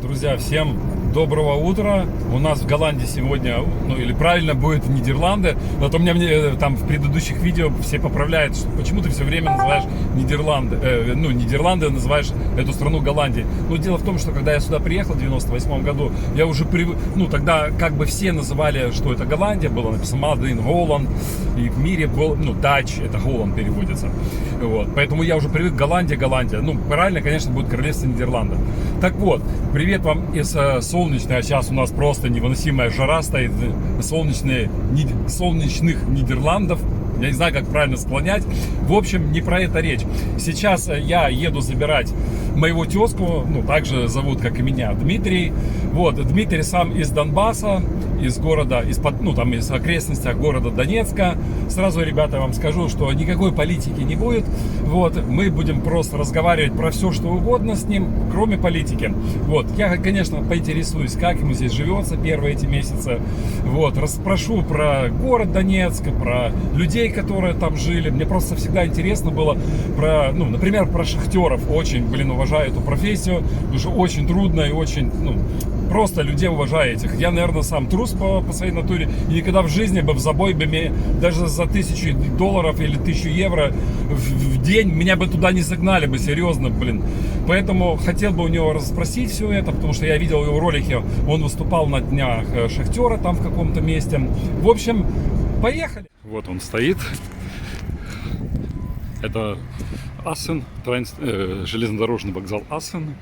Друзья, всем доброго утра. У нас в Голландии сегодня, ну или правильно будет Нидерланды, но то мне там в предыдущих видео все поправляют, что почему ты все время называешь Нидерланды, Нидерланды называешь эту страну Голландией. Но дело в том, что когда я сюда приехал в 98 году, я уже привык, тогда как бы все называли, что это Голландия, было написано Made in Holland, и в мире был, Dutch, это Holland переводится. Вот. Поэтому я уже привык Голландия. Правильно, конечно, будет Королевство Нидерландов. Так вот, привет вам из солнечной, а сейчас у нас просто невыносимая жара стоит, солнечных Нидерландов. Я не знаю, как правильно склонять. В общем, не про это речь. Сейчас я еду забирать моего тезку, также зовут, как и меня, Дмитрий. Вот, Дмитрий сам из Донбасса, из города, из окрестностей города Донецка. Сразу, ребята, вам скажу, что никакой политики не будет. Вот, мы будем просто разговаривать про все, что угодно с ним, кроме политики. Вот, я, конечно, поинтересуюсь, как ему здесь живется первые эти месяцы. Вот, расспрошу про город Донецк, про людей, которые там жили. Мне просто всегда интересно было например, про шахтеров. Очень, уважаю эту профессию, потому что очень трудно и очень, просто людей уважаю этих. Я, наверное, сам трус по своей натуре. И никогда в жизни бы в забой даже за $1000 или 1000 евро в день меня бы туда не загнали бы, серьезно, Поэтому хотел бы у него расспросить все это, потому что я видел его ролики, он выступал на днях шахтера там в каком-то месте. В общем, поехали. Вот он стоит. Это Ассен, железнодорожный вокзал Ассен.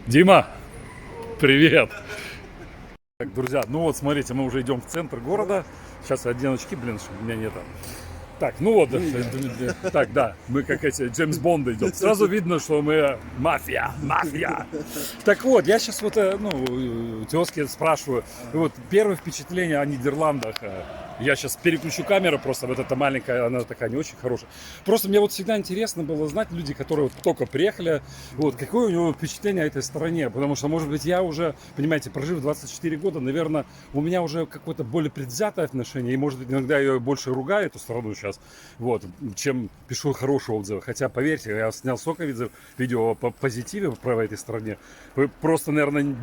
Дима, привет! Так, друзья, смотрите, мы уже идем в центр города. Сейчас я одену очки, чтобы меня не это. Так, так, да, мы как эти Джеймс Бонды идем. Сразу видно, что мы мафия. Так вот, я сейчас у тезки спрашиваю, первое впечатление о Нидерландах. Я сейчас переключу камеру, просто эта маленькая, она такая не очень хорошая. Просто мне всегда интересно было знать люди, которые только приехали, какое у него впечатление о этой стране. Потому что, может быть, я уже, понимаете, прожив 24 года, наверное, у меня уже какое-то более предвзятое отношение. И, может быть, иногда я больше ругаю эту страну сейчас, чем пишу хорошие отзывы. Хотя, поверьте, я снял столько видео по позитиве про этой стране. Вы просто, наверное,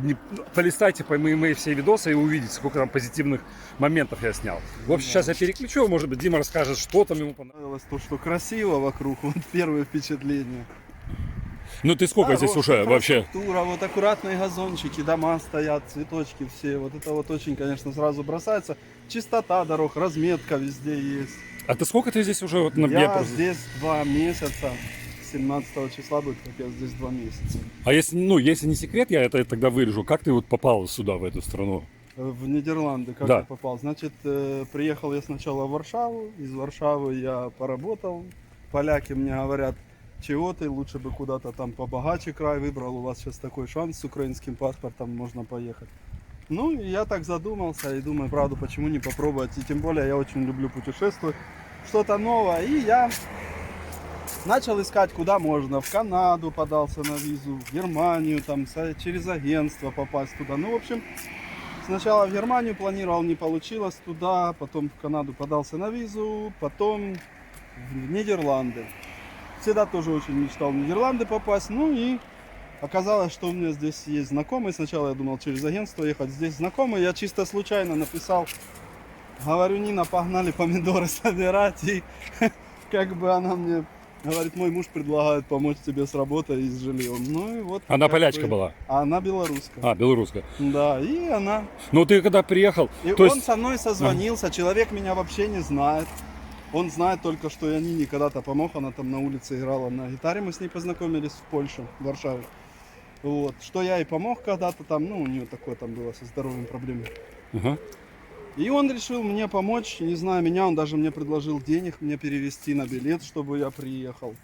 полистайте по мои все видосы и увидите, сколько там позитивных моментов я снял. В общем, сейчас я переключу, может быть, Дима расскажет, что там ему понравилось. То, что красиво вокруг, первое впечатление. Ты сколько здесь уже вообще? Аккуратные газончики, дома стоят, цветочки все. Это очень, конечно, сразу бросается. Чистота дорог, разметка везде есть. А ты сколько ты здесь уже? Я здесь 2 месяца. 17 числа будет, как я здесь 2 месяца. А если не секрет, я это тогда вырежу. Как ты попал сюда, в эту страну? В Нидерланды, как я попал. Значит, приехал я сначала в Варшаву. Из Варшавы я поработал. Поляки мне говорят, чего ты, лучше бы куда-то там побогаче край выбрал. У вас сейчас такой шанс с украинским паспортом, можно поехать. И я так задумался и думаю, правда, почему не попробовать. И тем более я очень люблю путешествовать, что-то новое. И я начал искать, куда можно. В Канаду подался на визу, в Германию, через агентство попасть туда. В общем, сначала в Германию планировал, не получилось туда. Потом в Канаду подался на визу, потом в Нидерланды. Всегда тоже очень мечтал в Нидерланды попасть. И оказалось, что у меня здесь есть знакомый. Сначала я думал через агентство ехать. Здесь знакомый. Я чисто случайно написал. Говорю, Нина, погнали помидоры собирать. И она мне говорит, мой муж предлагает помочь тебе с работой и с жильем. Она полячка была? Она белорусская. А, белорусская. Да, и она. Ты когда приехал... И он со мной созвонился. Человек меня вообще не знает. Он знает только, что я Нине когда-то помог. Она там на улице играла на гитаре. Мы с ней познакомились в Польше, в Варшаве. Что я ей помог когда-то там. У нее такое там было со здоровьем проблемы. И он решил мне помочь. Не знаю меня, он даже мне предложил денег мне перевести на билет, чтобы я приехал.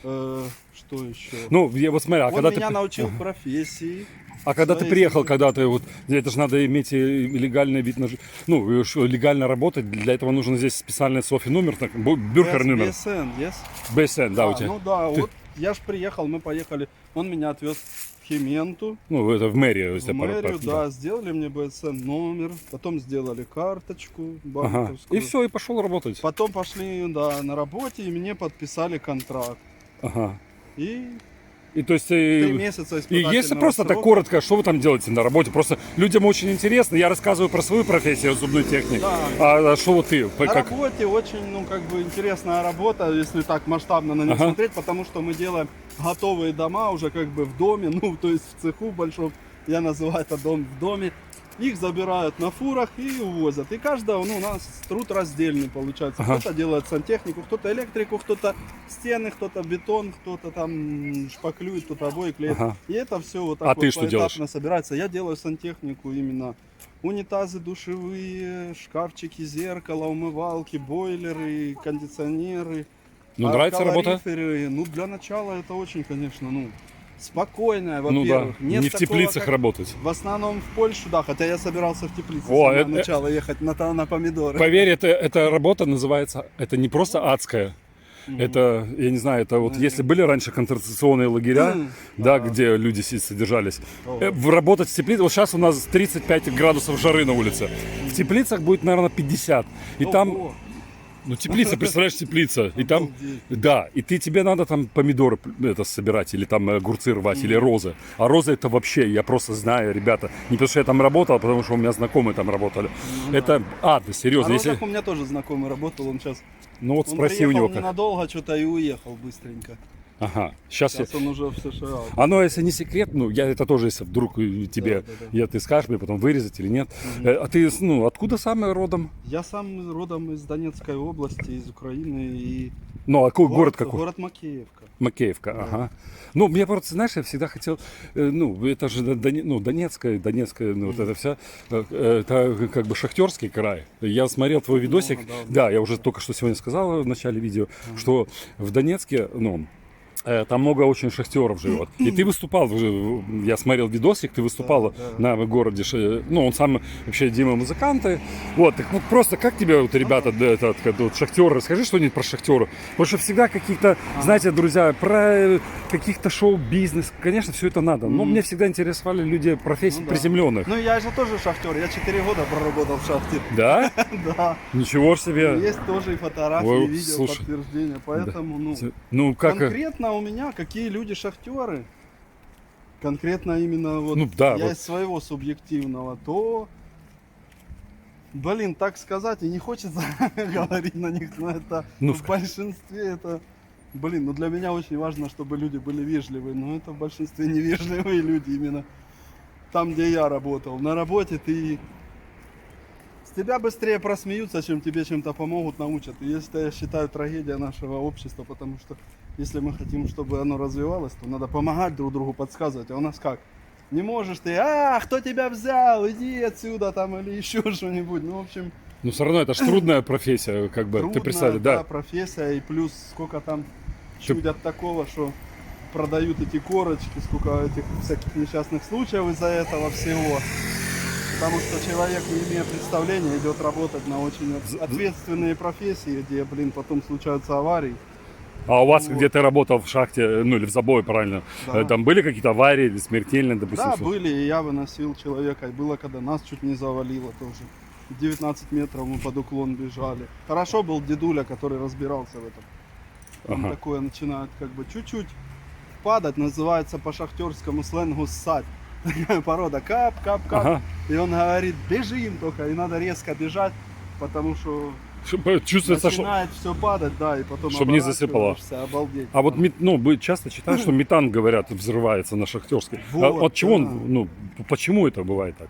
Что еще? Смотри, он меня научил профессии. А когда ты приехал, это же надо иметь легальный вид на легально работать, для этого нужен здесь специальный Софи номер, бюргер номер. BSN, yes? BSN, да, у тебя. Я же приехал, мы поехали, он меня отвез в Хименту. Это в мэрию. В мэрию, да, сделали мне BSN номер, потом сделали карточку банковскую. И все, и пошел работать. Потом пошли, на работе, и мне подписали контракт. Ага. И И то есть 3 месяца и испытательного если просто так срока. коротко, что вы там делаете на работе? Просто людям очень интересно. Я рассказываю про свою профессию зубной техник. Да. А что вот ты? На Как? работе очень, ну, как бы интересная работа, если так масштабно на них Ага. смотреть, потому что мы делаем готовые дома уже как бы в доме, ну, то есть в цеху большом, я называю это дом в доме. Их забирают на фурах и увозят. И каждого, ну, у нас труд раздельный получается. Ага. Кто-то делает сантехнику, кто-то электрику, кто-то стены, кто-то бетон, кто-то там шпаклюет, кто-то обои клеит. Ага. И это все вот так А вот ты что делаешь? поэтапно собирается. Я делаю сантехнику именно. Унитазы, душевые, шкафчики, зеркало, умывалки, бойлеры, кондиционеры. Ну, нравится работа? калориферы. Ну, для начала это очень, конечно, ну, спокойная, Ну да, во-первых. Нет не в такого, теплицах как- работать. В основном в Польшу, да, хотя я собирался в теплицу О, с самого это- начала ехать на помидоры. Поверь, эта работа называется, это не просто адская. Это, я не знаю, это вот если были раньше концентрационные лагеря, да, где люди содержались, работать в теплице, вот сейчас у нас 35 градусов жары на улице, в теплицах будет, наверное, 50. И там, Ого, ну теплица, представляешь, теплица, и там, обалдеть. да, и тебе надо там помидоры это собирать, или там огурцы рвать, или розы. А розы это вообще, я просто знаю, ребята, не потому что я там работал, а потому что у меня знакомые там работали. Это ад, А серьезно. Если, Розак у меня тоже знакомый работал, он сейчас... ну вот Он спроси у приехал него как. ненадолго что-то и уехал быстренько. Ага, сейчас я... Сейчас он уже в США. А ну, если не секрет, ну, я это тоже, если вдруг тебе, Да. ты скажешь мне потом вырезать или нет. А ты, ну, откуда сам родом? Я сам родом из Донецкой области, из Украины. И Ну, а какой город какой? Город Макеевка. Макеевка, ага. Ну, мне просто, знаешь, я всегда хотел, ну, это же Донецкая, ну, вот это вся, это как бы шахтерский край. Я смотрел твой видосик, да, я уже только что сегодня сказал в начале видео, что в Донецке, ну, там много очень шахтеров живет. И ты выступал, я смотрел видосик, ты выступал на городе, ну, он сам вообще, Дима, музыканты. Вот, так вот просто как тебе вот ребята, вот, шахтеры, расскажи что-нибудь про шахтеров. Потому что всегда какие-то, знаете, друзья, про каких-то шоу-бизнес, конечно, все это надо. Но мне всегда интересовали люди профессий приземленных. Ну, я же тоже шахтер, я 4 года проработал в шахте. Да? Да. Ничего себе. Есть тоже и фотографии, Ой, и видео, слушай. подтверждения. Поэтому, ну, Ну, как... конкретно у меня какие люди шахтеры, конкретно именно вот Ну, да, я вот. из своего субъективного, то, блин, так сказать, и не хочется говорить на них, но это Ну, в большинстве это, блин, ну для меня очень важно, чтобы люди были вежливые, но это в большинстве невежливые люди именно там, где я работал. На работе ты с тебя быстрее просмеются, чем тебе чем-то помогут, научат. И это, я считаю, трагедия нашего общества, потому что если мы хотим, чтобы оно развивалось, то надо помогать друг другу, подсказывать. А у нас как? Не можешь ты, кто тебя взял, иди отсюда там или еще что-нибудь. Ну, в общем, Ну, все равно это же трудная профессия, как бы, ты трудно, представляешь, да, да. профессия, и плюс сколько там чудят такого, что продают эти корочки, сколько этих всяких несчастных случаев из-за этого всего. Потому что человек, не имея представления, идет работать на очень ответственные профессии, где, блин, потом случаются аварии. А у вас, Вот. где ты работал в шахте, ну или в забое, правильно, Да. там были какие-то аварии или смертельные, допустим? Да, что- были, и я выносил человека, и было, когда нас чуть не завалило тоже. 19 метров мы под уклон бежали. Хорошо был дедуля, который разбирался в этом. Он Ага. такое начинает как бы чуть-чуть падать, называется по шахтерскому сленгу ссать. Такая порода кап, кап, кап. Ага. И он говорит, бежим только, и надо резко бежать, потому что Чтобы чувствуется, что... начинает все падать, да, и потом Чтоб не засыпало. оборачиваешься, обалдеть. А вот, ну, часто читаешь, что метан, говорят, взрывается на шахтерской. Вот, От чего да. он, ну, почему это бывает так?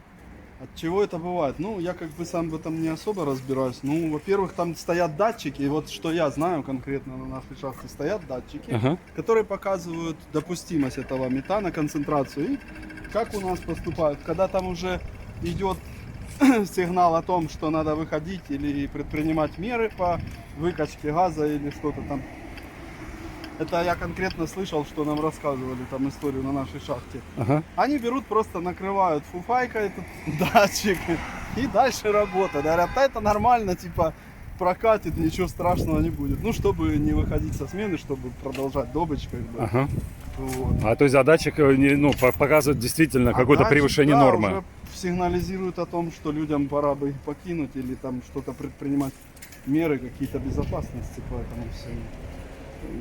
От чего это бывает? Ну, я как бы сам в этом не особо разбираюсь. Ну, во-первых, там стоят датчики, и вот что я знаю конкретно на нашей шахте, стоят датчики, Ага. которые показывают допустимость этого метана, концентрацию. И как у нас поступают, когда там уже идет сигнал о том, что надо выходить или предпринимать меры по выкачке газа или что-то там. Это я конкретно слышал, что нам рассказывали там историю на нашей шахте. Ага. Они берут, просто накрывают фуфайкой этот датчик и дальше работа. Говорят, да это нормально, типа прокатит, ничего страшного не будет. Ну, чтобы не выходить со смены, чтобы продолжать добычу, как бы. Ага. Вот. А то есть датчик ну, показывает действительно А какое-то дальше, превышение да, нормы. уже сигнализирует о том, что людям пора бы их покинуть или там что-то предпринимать меры какие-то безопасности по этому всему.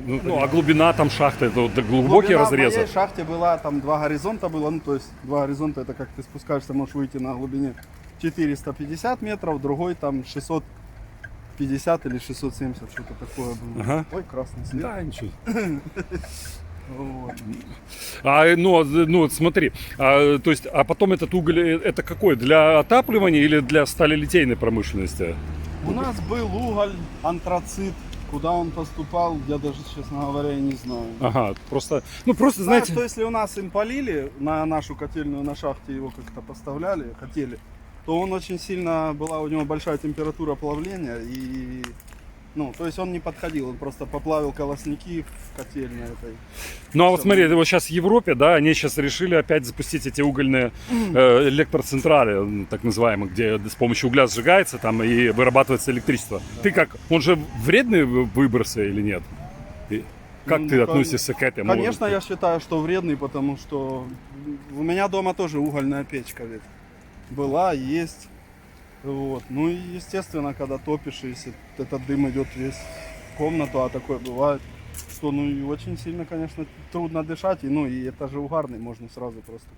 Ну, а глубина там шахты, это вот глубокие Глубина разрезы? в моей шахте была, там 2 горизонта было, ну то есть 2 горизонта, это как ты спускаешься, можешь выйти на глубине 450 метров, другой там 650 или 670, что-то такое было. Ага. Ой, красный свет. Да, ничего. Вот. Ну, вот смотри, то есть, а потом этот уголь, это какой? Для отапливания или для сталелитейной промышленности? У нас был уголь, антрацит. Куда он поступал, я даже, честно говоря, и не знаю. Ага, просто, ну просто, Знаю, знаете... что если у нас им полили, на нашу котельную на шахте его как-то поставляли, хотели, то он очень сильно, была у него большая температура плавления, и, ну, то есть он не подходил, он просто поплавил колосники в котельной этой. Ну, а вот смотри, вот сейчас в Европе, да, они сейчас решили опять запустить эти угольные электроцентрали, так называемые, где с помощью угля сжигается там и вырабатывается электричество. Да. Ты как, он же вредные выбросы или нет? И как ты относишься к этому? Конечно, я считаю, что вредный, потому что у меня дома тоже угольная печка ведь была, есть. Вот. Ну и естественно, когда топишь, если этот дым идет весь в комнату, а такое бывает, что ну и очень сильно, конечно, трудно дышать, и ну и это же угарный, можно сразу просто.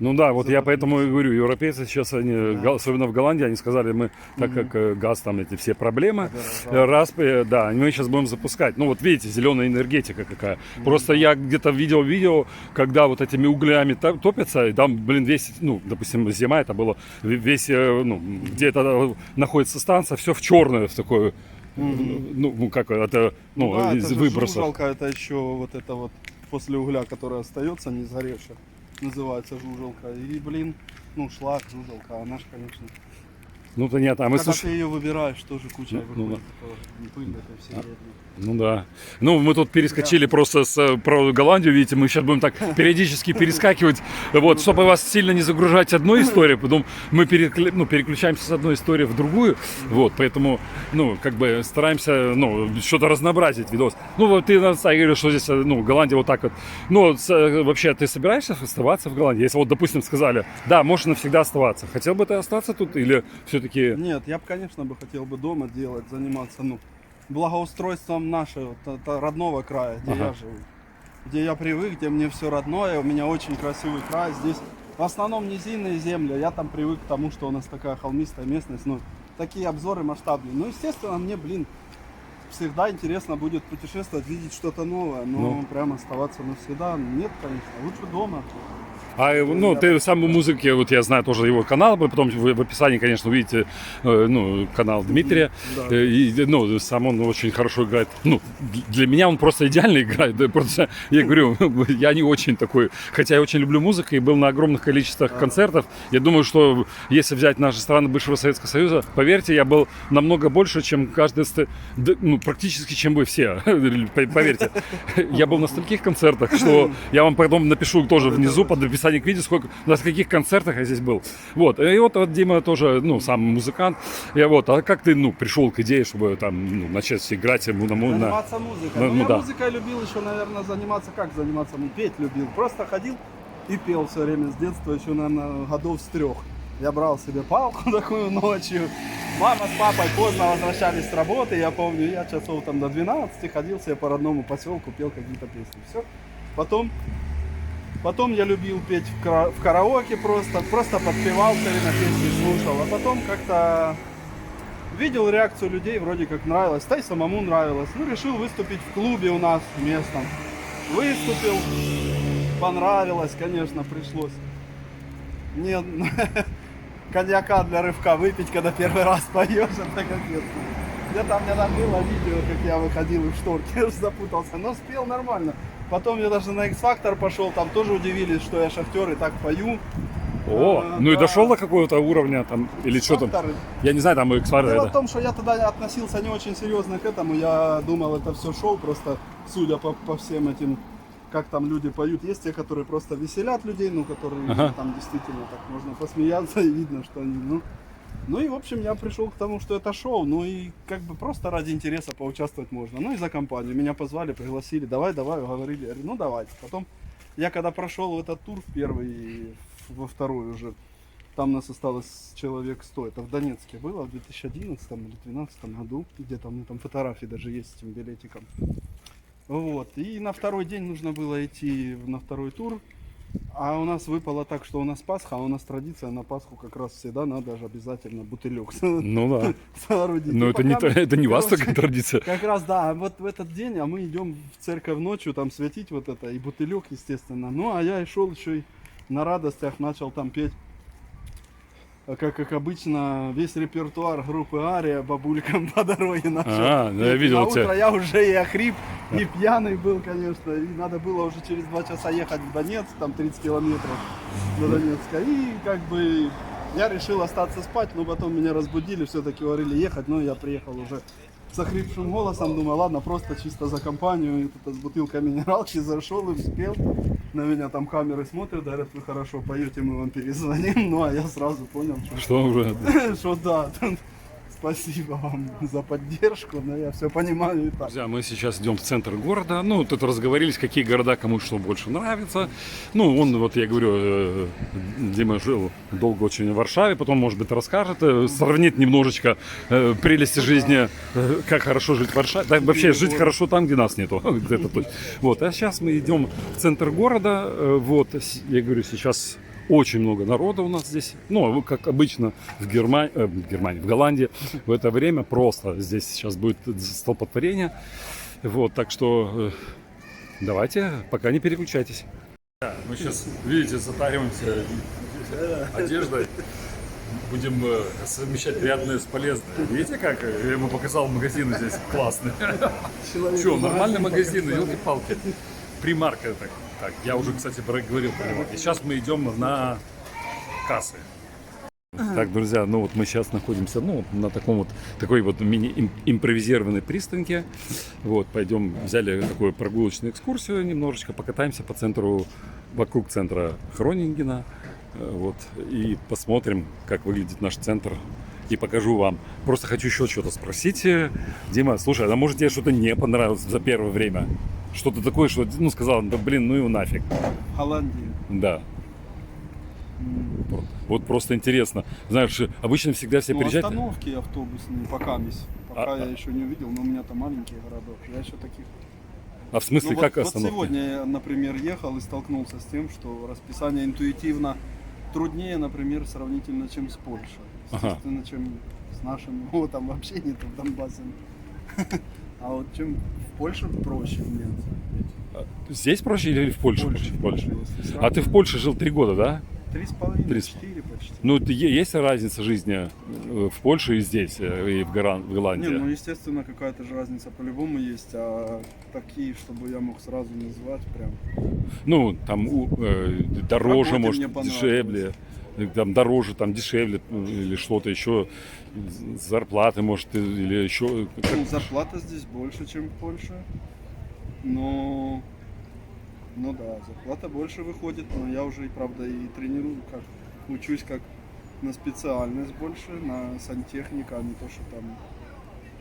Ну да, вот я поэтому и говорю, европейцы сейчас, они, да. Особенно в Голландии, они сказали, мы, так как газ, там эти все проблемы, да, мы сейчас будем запускать. Ну вот видите, зеленая энергетика какая. Просто я где-то видел видео, когда вот этими углями топятся, и там, блин, весь, ну, допустим, зима это было, весь, ну, где это находится станция, все в черное, в такое, ну, как это, ну, да, из это выбросов. Жужелка, это еще вот это вот после угля, которая остается, не сгоревшая. Называется жужелка. И, блин, ну, шлак, жужелка, она же, конечно. Ну, то нет, а мы когда ты ее выбираешь, тоже куча выходит, пыль этой всей. Ну да. Ну, мы тут перескочили просто про Голландию, видите, мы сейчас будем так периодически перескакивать, вот, чтобы вас сильно не загружать одной историей, потом мы переключаемся с одной истории в другую, вот, поэтому, ну, как бы стараемся, ну, что-то разнообразить видос. Ну, вот ты говорил, что здесь, ну, Голландия вот так вот. Ну, вообще, ты собираешься оставаться в Голландии? Если вот, допустим, сказали, да, можешь навсегда оставаться, хотел бы ты остаться тут или все-таки... Нет, я бы, конечно, хотел бы дома делать, заниматься, ну, благоустройством нашего, родного края, где я живу. Где я привык, где мне все родное, у меня очень красивый край. Здесь в основном низинные земли, я там привык к тому, что у нас такая холмистая местность, ну, такие обзоры масштабные. Ну, естественно, мне, блин, всегда интересно будет путешествовать, видеть что-то новое, но прям оставаться навсегда, нет, конечно, лучше дома. А, ну, ты сам в музыке, вот я знаю тоже его канал, потом в описании, конечно, увидите, ну, канал Дмитрия. Да. И, ну, сам он очень хорошо играет. Ну, для меня он просто идеально играет. Да, просто, я говорю, я не очень такой, хотя я очень люблю музыку и был на огромных количествах концертов. Я думаю, что если взять наши страны бывшего Советского Союза, поверьте, я был намного больше, чем каждый, ну, практически, чем вы все. Поверьте. Я был на стольких концертах, что я вам потом напишу тоже внизу под описанием к видео, сколько, на каких концертах я здесь был. Вот. И вот Дима тоже, ну, сам музыкант. Я вот, а как ты, ну, пришел к идее, чтобы там, ну, начать играть заниматься музыкой. Ну, я музыкой любил еще, наверное, заниматься, как заниматься? Петь любил. Просто ходил и пел все время с детства, еще, наверное, годов с 3. Я брал себе палку такую ночью. Мама с папой поздно возвращались с работы. Я помню, я часов там до 12 ходил себе по родному поселку, пел какие-то песни. Все. Потом я любил петь в караоке просто подпевал, все время песни слушал. А потом как-то видел реакцию людей, вроде как нравилось, да и самому нравилось. Ну, решил выступить в клубе у нас местном. Выступил, понравилось, конечно, пришлось. Нет, коньяка для рывка выпить, когда первый раз поешь, это капец. Где-то у меня там было видео, как я выходил и в шторке запутался, но спел нормально. Потом я даже на X-Factor пошел, там тоже удивились, что я шахтер и так пою. О, ну да. И дошел до какого-то уровня там, или что там? Я не знаю, там X-Factor. Дело в том, что я тогда относился не очень серьезно к этому, я думал, это все шоу, просто судя по всем этим, как там люди поют, есть те, которые просто веселят людей, ну, которые там действительно так можно посмеяться и видно, что они, ну и, в общем, я пришел к тому, что это шоу, ну и как бы просто ради интереса поучаствовать можно. Ну и за компанию. Меня позвали, пригласили, давай, уговорили. Я говорю, ну давайте. Потом я когда прошел этот тур в первый и во второй уже, там нас осталось человек 100. Это в Донецке было в 2011 или 2012 году. Где-то у меня там фотографии даже есть с этим билетиком. Вот. И на второй день нужно было идти на второй тур. А у нас выпало так, что у нас Пасха, а у нас традиция на Пасху как раз всегда надо же обязательно бутылек Ну да. соорудить. Но И это не, пока мы, это не у вас короче, такая традиция. как раз, да, вот в этот день, а мы идем в церковь ночью, там светить вот это, и бутылек, естественно. Ну, а я и шел еще и на радостях начал там петь, как обычно, весь репертуар группы Ария бабулькам по дороге начал. Ну я И видел на утро тебя. я уже и охрип, и пьяный был, конечно. И надо было уже через 2 часа ехать в Донецк, там 30 километров до Донецка. И как бы я решил остаться спать, но потом меня разбудили, все-таки говорили ехать, но я приехал уже с охрипшим голосом, думаю, ладно, просто чисто за компанию, и тут с бутылкой минералки зашел и спел. На меня там камеры смотрят, говорят, вы хорошо поете, мы вам перезвоним. Ну, а я сразу понял, Что уже? что да, спасибо вам за поддержку, но я все понимаю и так. Друзья, мы сейчас идем в центр города. Ну, тут разговорились, какие города кому что больше нравится. Ну, он, вот я говорю, Дима жил долго очень в Варшаве, потом, может быть, расскажет, сравнит немножечко прелести жизни, как хорошо жить в Варшаве. Да, вообще жить хорошо там, где нас нету. Это точно. Вот, а сейчас мы идем в центр города. Вот, я говорю, сейчас очень много народа у нас здесь. Ну, как обычно в Германии, в Голландии в это время просто здесь сейчас будет столпотворение. Вот, так что давайте, пока не переключайтесь. Мы сейчас, видите, затариваемся одеждой. Будем совмещать приятное с полезным. Видите, как я ему показал магазины здесь классные. Что, нормальные магазины, елки-палки. Примарка так. Так, я уже, кстати, говорил про него. И сейчас мы идем на кассы. Так, друзья, ну вот мы сейчас находимся, ну, на такой вот мини-импровизированной пристанке. Вот, пойдем, взяли такую прогулочную экскурсию, немножечко покатаемся по центру, вокруг центра Хронингена. Вот, и посмотрим, как выглядит наш центр. И покажу вам. Просто хочу еще что-то спросить. Дима, слушай, а может тебе что-то не понравилось за первое время? Что-то такое, что, ну, сказал, да блин, ну его нафиг. Голландия. Да. Вот просто интересно. Знаешь, обычно всегда все приезжают. Остановки автобусные, пока я еще не увидел, но у меня там маленький городок. Я еще таких. А в смысле, Ну, как вот остановки? сегодня я, например, ехал и столкнулся с тем, что расписание интуитивно труднее, например, сравнительно, чем с Польшей. Естественно, чем с нашим. Вот там вообще нету в Донбассе. А вот чем в Польше проще мне. Здесь проще или в Польше? В Польше. А ты в Польше жил 3 года, да? 3,5-4 почти. Ну, есть разница жизни в Польше и здесь, и в Голландии? Не, ну естественно какая-то же разница по-любому есть, а такие, чтобы я мог сразу назвать прям. Ну, там дороже, Работе может, мне понравилось. дешевле. Там дороже, там дешевле или что-то еще. Зарплаты, может, или еще. Ну, зарплата здесь больше, чем в Польше. Но... Ну да, зарплата больше выходит, но я уже, правда, и тренирую, как учусь как на специальность больше, на сантехника, а не то, что там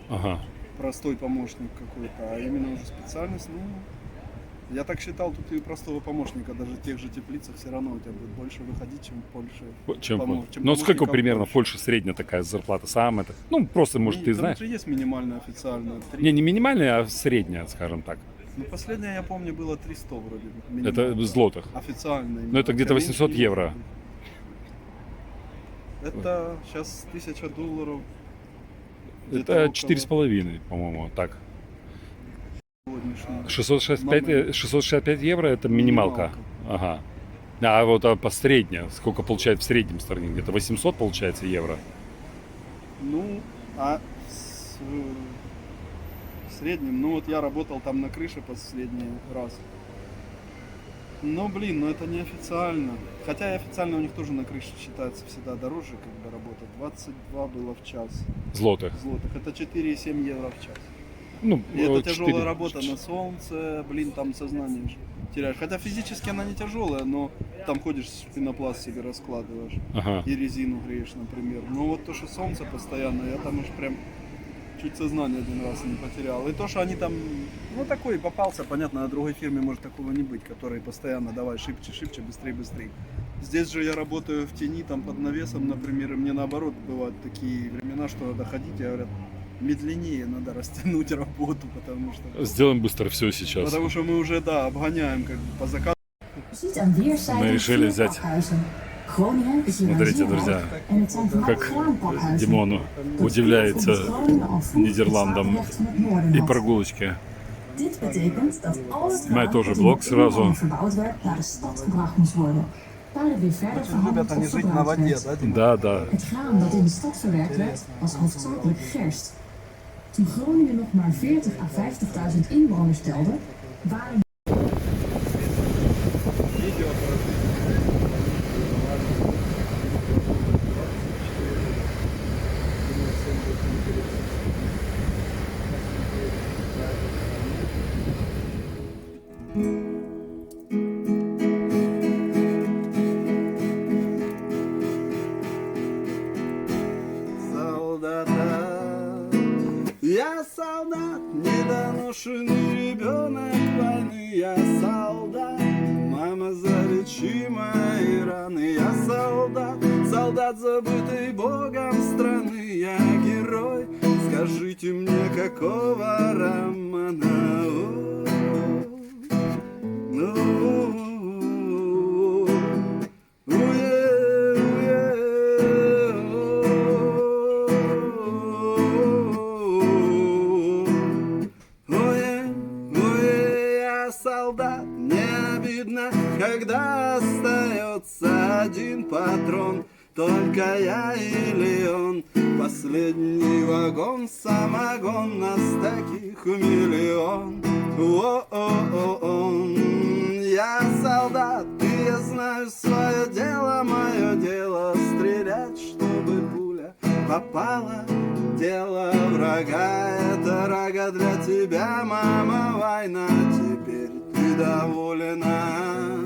Ага. простой помощник какой-то, а именно уже специальность, ну, я так считал, тут и простого помощника, даже в тех же теплицах все равно у тебя будет больше выходить, чем в Польше. Чем, чем ну, сколько помощникам примерно в Польши. Польше средняя такая зарплата? Сам это? Ну, просто, может, ты Там знаешь. же есть минимальная официальная. Не минимальная, а средняя, скажем так. Ну, последняя, я помню, было 300 вроде. Это минимальная. в злотых. Официальная. Ну, это где-то 800 евро. Это сейчас $1000. Это около 4,5, по-моему, так. сегодняшнего. 665 евро это минималка. Ага. А вот по средней, сколько получает в среднем стране? Где-то 800 получается евро. Ну, а в среднем, ну вот я работал там на крыше последний раз. Ну блин, ну это не официально. Хотя и официально у них тоже на крыше считается всегда дороже, как бы работа. 22 было в час. Злотых. Это 4,7 евро в час. Ну, И это 4. тяжелая работа на солнце, блин, там сознание теряешь. Хотя физически она не тяжелая, но там ходишь, пенопласт себе раскладываешь. Ага. И резину греешь, например. Но вот то, что солнце постоянно, я там уж прям чуть сознание один раз не потерял. И то, что они там, ну такой попался, понятно, на другой фирме может такого не быть, который постоянно давай шибче, шибче, быстрее, быстрее. Здесь же я работаю в тени, там под навесом, например, и мне наоборот бывают такие времена, что надо ходить, и говорят, медленнее надо растянуть работу, потому что... Сделаем быстро все сейчас. Потому что мы уже, да, обгоняем как бы по заказу. Мы решили взять, смотрите, друзья, как Димон удивляется Нидерландам и прогулочке. Mij тоже блок сразу. Любят они жить на воде, да, Дима? Да, да. Het graan dat in de stad verwerkt werd, was hoofdzakelijk gerst. Toen Groningen nog maar 40 à 50.000 inwoners telde, waren Я солдат, недоношенный ребенок войны. Я солдат, мама, залечи мои раны. Я солдат, солдат, забытый Богом страны. Я герой, скажите мне, какого романа? Солдат, не обидно, когда остается один патрон. Только я или он, последний вагон, самогон, нас таких миллион. О-о-о-он. Я солдат, и я знаю свое дело, мое дело стрелять, чтобы пуля попала. Дело врага, это рога для тебя, мама, война, теперь ты доволена.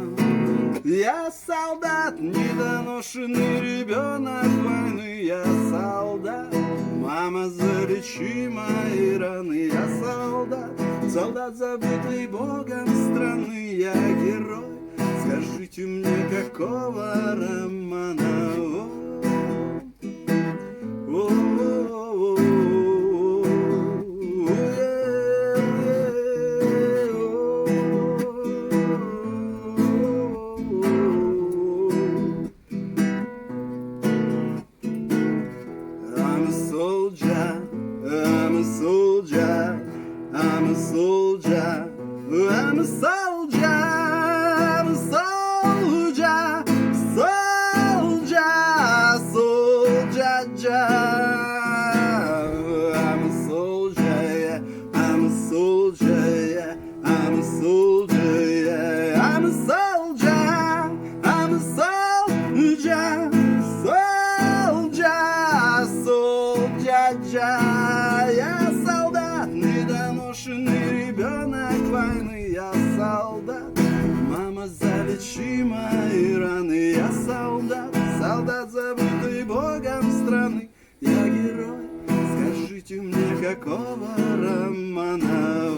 Я солдат, недоношенный ребенок войны. Я солдат, мама, залечи мои раны. Я солдат, солдат, забытый Богом страны. Я герой, скажите мне, какого романа? I'm a soldier, I'm a soldier, I'm a soldier, I'm a soldier, I'm a soldier, soldier, soldier. I'm a soldier, yeah, I'm a soldier, yeah, I'm a soldier, yeah, I'm a soldier, I'm a soldier, soldier. Я солдат, недоношенный ребенок войны. Я солдат, мама, залечи мои раны. Я солдат, солдат, забытый Богом страны. Я герой, скажите мне, какого романа?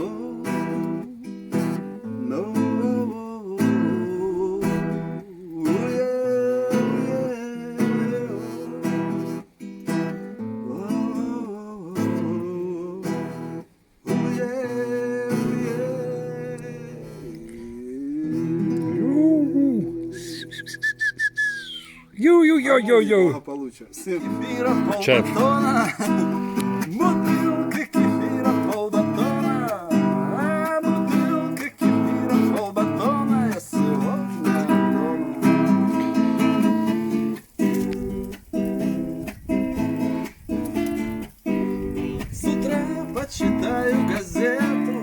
Ю-ю-ю-ю-ю. Благополучия. Кефира, Чай. полбатона. Бутылка кефира, полбатона. Бутылка кефира, полбатона. Я сегодня дома. С утра почитаю газету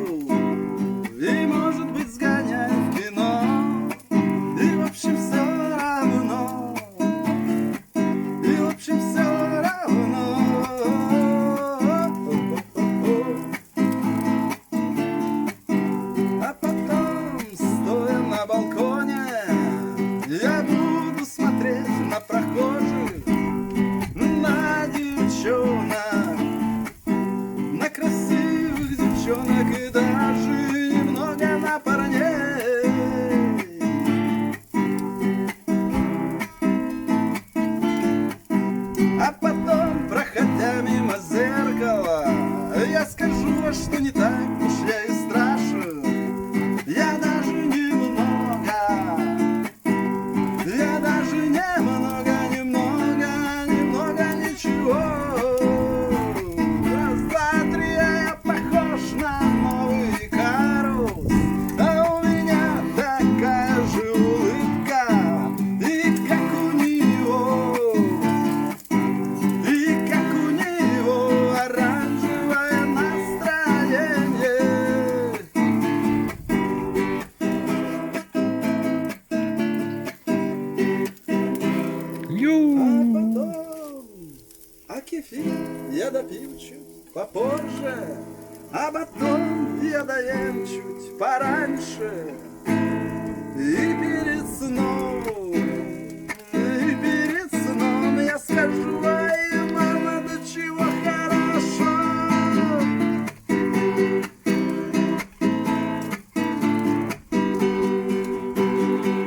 и, может быть, сгоняю в кино. И, в общем, все равно. И, в общем, все равно. кефир я допил чуть попозже, а потом я доем чуть пораньше. И перед сном я скажу: ай, мама, до чего хорошо.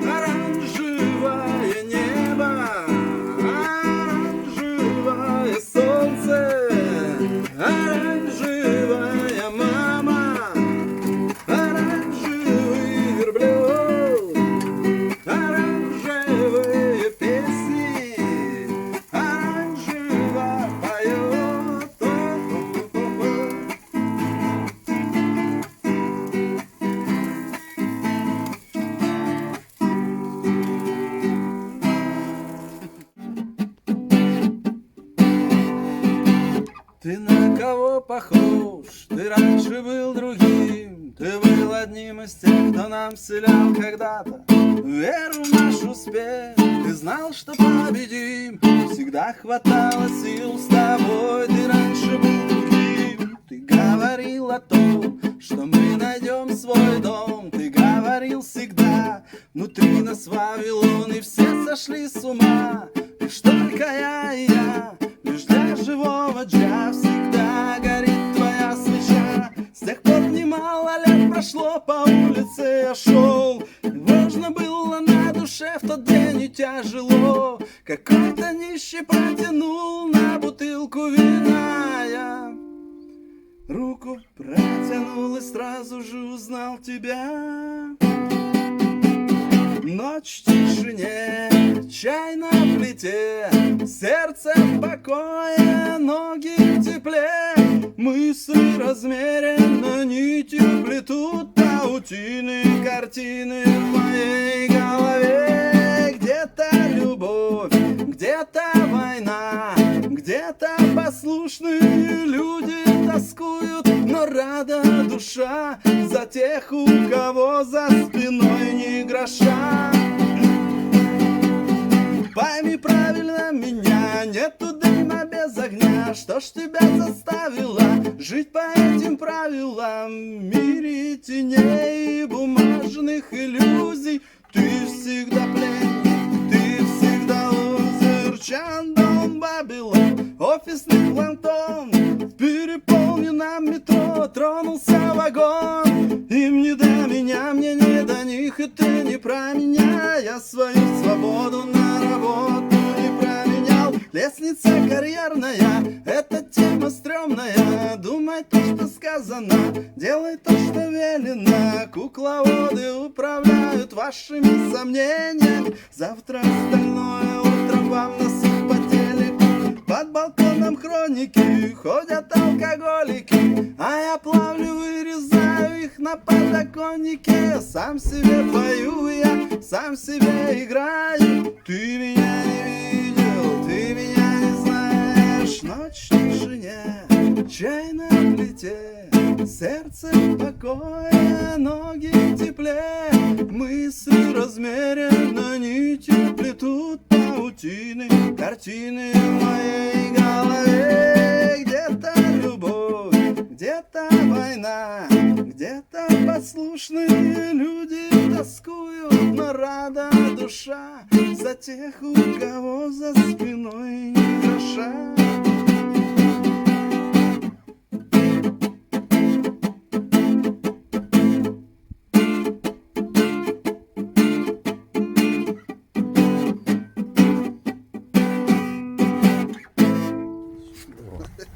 Оранжевое небо, оранжевое солнце, оранжевая мама, оранжевый верблюд, оранжевые песни, оранжево поет. Ты на кого похож? Ты раньше был другим. Ты был одним из тех, кто нам вселял когда-то веру в наш успех. Ты знал, что победим. Всегда хватало сил с тобой. Ты раньше был другим. Ты говорил о том, что мы найдем свой дом. Ты говорил всегда: внутри нас Вавилон, и все сошли с ума. Лишь только я и я, лишь для живого джа всегда горит твоя свеча. С тех пор немало лет прошло, по улице я шел. Можно было на душе в тот день и тяжело. Какой-то нищий протянул на бутылку вина. Я руку протянул и сразу же узнал тебя. Ночь в тишине, чай на плите, сердце в покое, ноги в тепле. Мысли размеренно нитью плетут паутины, картины в моей голове. Где-то любовь, где-то война, где-то послушные люди тоскуют, но рада душа за тех, у кого за спиной ни гроша. Пойми правильно меня, нету дыма без огня. Что ж тебя заставило жить по этим правилам? В мире теней и бумажных иллюзий ты всегда пленник, ты всегда лузер. Чандон, Бабилон, офисный планктон, в переполненном метро тронулся вагон. Им не до меня, мне не до них, и ты не про меня. Я свою свободу на работу не променял. Лестница карьерная, эта тема стрёмная. Думай то, что сказано, делай то, что велено. Кукловоды управляют вашими сомнениями. Завтра остальное утром вам насыпь по телеку. Под балконом хроники ходят алкоголики, а я плавлю, вырезаю их на подоконнике. Сам себе пою я, сам себе играю. Ты меня не видел, ты меня не знаешь. Ночь в тишине, чай на плите, сердце в покое, ноги в тепле. Мысли размеренно нитью плетут паутины, картины в моей голове. Где-то любовь, где-то война, где-то послушные люди тоскуют, но рада душа за тех, у кого за спиной ни гроша.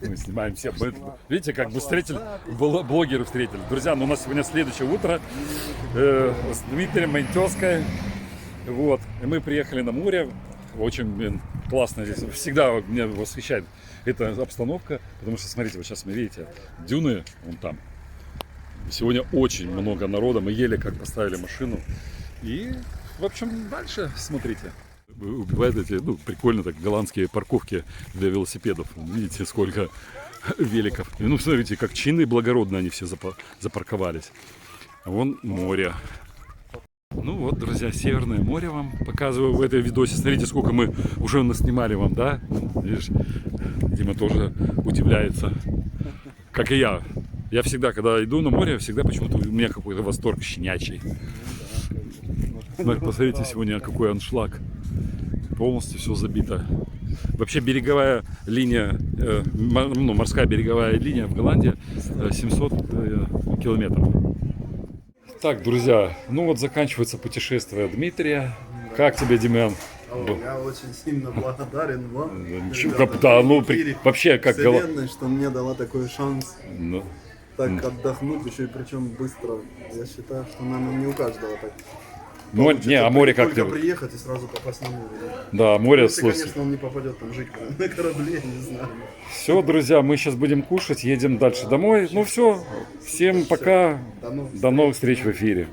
Мы снимаем все. Видите, как бы встретили, блогеры встретили. Друзья, ну у нас сегодня следующее утро с Дмитрием, моей тезкой. Вот. И мы приехали на море. Очень классно здесь. Всегда меня восхищает эта обстановка. Потому что, смотрите, вот сейчас вы видите, дюны вон там. Сегодня очень много народа. Мы еле как поставили машину. И, в общем, дальше смотрите. Бывают эти, ну, прикольно так, голландские парковки для велосипедов. Видите, сколько великов. И, ну, смотрите, как чинно и благородно они все запарковались. А вон море. Ну вот, друзья, Северное море вам показываю в этой видосе. Смотрите, сколько мы уже наснимали вам, да? Видишь, Дима тоже удивляется, как и я. Я всегда, когда иду на море, всегда почему-то у меня какой-то восторг щенячий. Посмотрите, сегодня какой аншлаг. Полностью все забито. Вообще береговая линия, ну, морская береговая линия в Голландии 700 километров. Так, друзья, ну вот заканчивается путешествие Дмитрия. Как тебе, Демьян? Я очень сильно благодарен вам. Да, ну вообще как Вселенной, что мне дала такой шанс Ну, так отдохнуть, еще и причем быстро. Я считаю, что, наверное, не у каждого так. не, а море как Только ты? приехать и сразу попасть на море. Да, море, Если, слушай. конечно, он не попадет там жить на корабле, не знаю. Все, друзья, мы сейчас будем кушать, едем дальше домой. Ну все, всем пока. До новых До новых встреч в эфире.